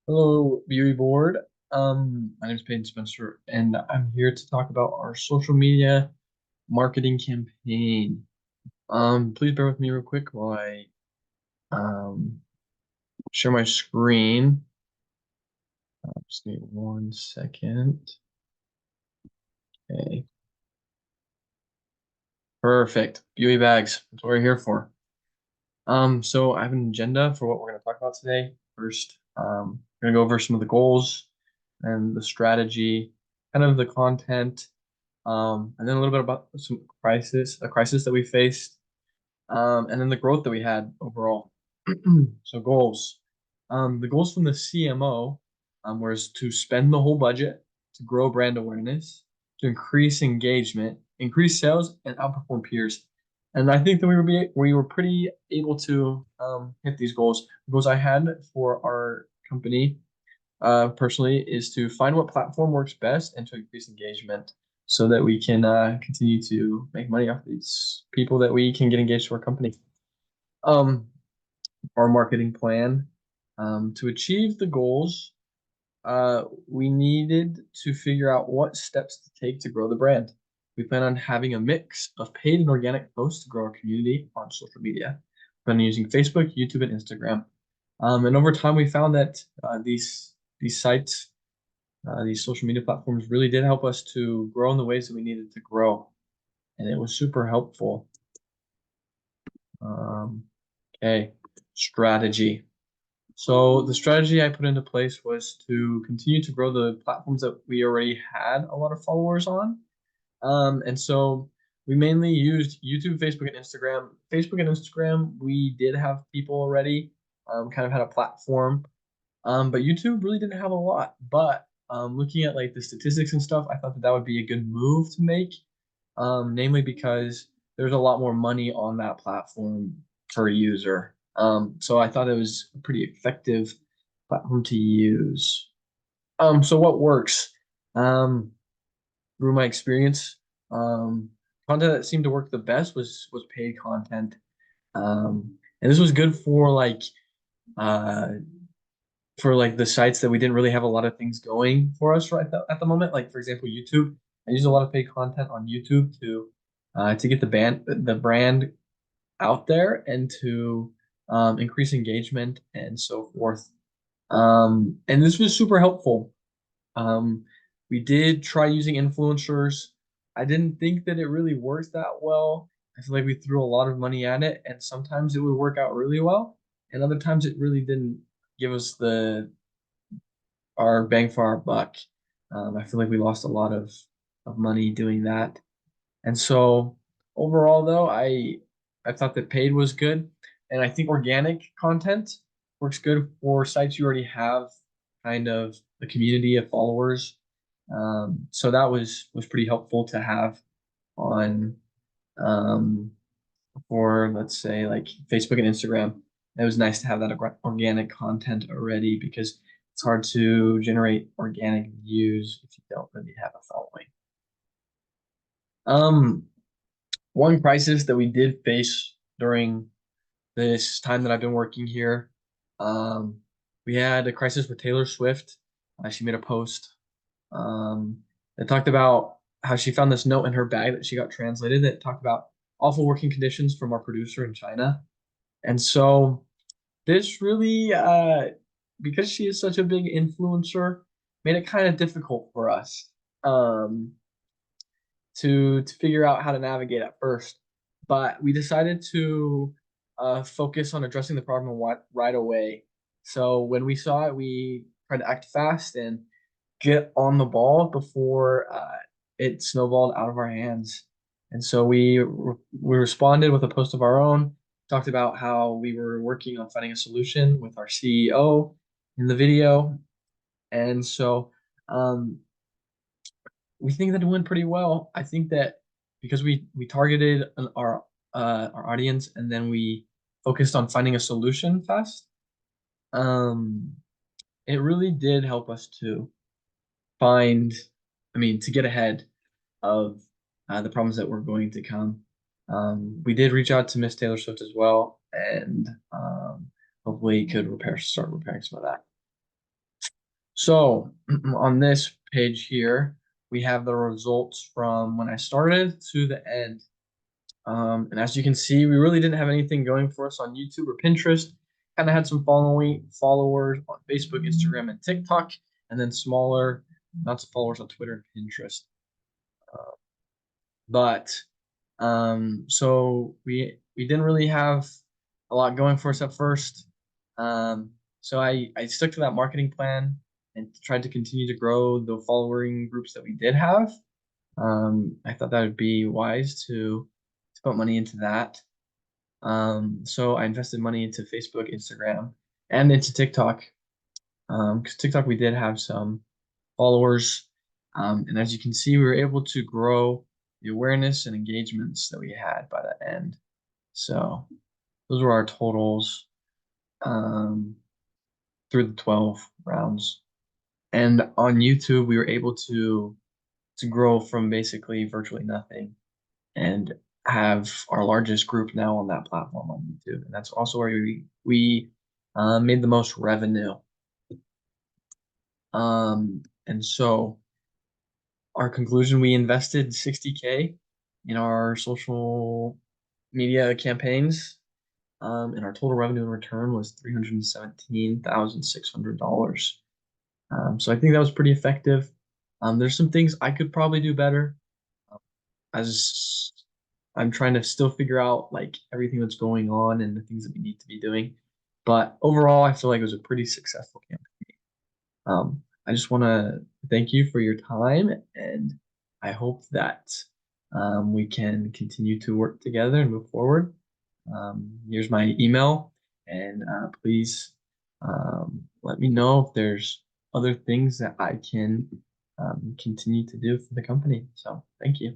Hello, Buhi board. My name is Peyton Spencer, and I'm here to talk about our social media marketing campaign. Please bear with me real quick while I share my screen. Just need 1 second. Okay, perfect. Buhi bags. That's what we're here for. So I have an agenda for what we're going to talk about today. First, we're going to go over some of the goals and the strategy, kind of the content. And then a little bit about a crisis that we faced, and then the growth that we had overall. So goals. The goals from the CMO was to spend the whole budget, to grow brand awareness, to increase engagement, increase sales, and outperform peers. And I think that we were pretty able to hit these goals. The goals I had for our company personally is to find what platform works best and to increase engagement so that we can continue to make money off these people that we can get engaged to our company. Um, our marketing plan to achieve the goals, we needed to figure out what steps to take to grow the brand. We plan on having a mix of paid and organic posts to grow our community on social media. We plan on using Facebook, YouTube, and Instagram. And over time, we found that these sites, these social media platforms really did help us to grow in the ways that we needed to grow, and it was super helpful. Okay, strategy. So the strategy I put into place was to continue to grow the platforms that we already had a lot of followers on. And so we mainly used YouTube, Facebook, and Instagram. Facebook and Instagram, we did have people already, kind of had a platform. But YouTube really didn't have a lot. But looking at like the statistics and stuff, I thought that that would be a good move to make, namely because there's a lot more money on that platform per user. So I thought it was a pretty effective platform to use. So what works? Um, through my experience, um, content that seemed to work the best was paid content. And this was good uh, for like the sites that we didn't really have a lot of things going for us right at the moment. Like for example, YouTube. I use a lot of paid content on YouTube to get the brand out there and to increase engagement and so forth. And this was super helpful. Um, we did try using influencers. I didn't think that it really worked that well. I feel like we threw a lot of money at it, and sometimes it would work out really well, and other times it really didn't give us the our bang for our buck. I feel like we lost a lot of money doing that. And so overall though, I thought that paid was good. And I think organic content works good for sites you already have kind of the community of followers. So that was pretty helpful to have on um, for let's say like Facebook and Instagram. It was nice to have that organic content already because it's hard to generate organic views if you don't really have a following. Um, One crisis that we did face during this time that I've been working here, um, we had a crisis with Taylor Swift. She made a post that talked about how she found this note in her bag that she got translated that talked about awful working conditions from our producer in China. And so this really, because she is such a big influencer, made it kind of difficult for us um, to figure out how to navigate at first. But we decided to focus on addressing the problem right away. So when we saw it, we tried to act fast and get on the ball before it snowballed out of our hands. And so we responded with a post of our own, talked about how we were working on finding a solution with our CEO in the video. And so um, we think that it went pretty well. I think that because we targeted our audience and then we focused on finding a solution fast, um, it really did help us to find, I mean, to get ahead of the problems that were going to come. We did reach out to Miss Taylor Swift as well, and hopefully could start repairing some of that. So on this page here, we have the results from when I started to the end. And as you can see, we really didn't have anything going for us on YouTube or Pinterest. Kind of had some followers on Facebook, Instagram, and TikTok, and then smaller amounts of followers on Twitter and Pinterest. But so we didn't really have a lot going for us at first. So I stuck to that marketing plan and tried to continue to grow the following groups that we did have. I thought that would be wise to put money into that. So I invested money into Facebook, Instagram, and into TikTok. Because TikTok we did have some followers. And as you can see, we were able to grow the awareness and engagements that we had by the end. So those were our totals um, through the 12 rounds. And on YouTube, we were able to grow from basically virtually nothing and have our largest group now on that platform on YouTube. And that's also where we made the most revenue. And so our conclusion, we invested 60K in our social media campaigns, and our total revenue in return was $317,600. So I think that was pretty effective. There's some things I could probably do better, as I'm trying to still figure out like everything that's going on and the things that we need to be doing. But overall, I feel like it was a pretty successful campaign. I just want to thank you for your time, and I hope that we can continue to work together and move forward. Here's my email, and please let me know if there's other things that I can continue to do for the company. So thank you.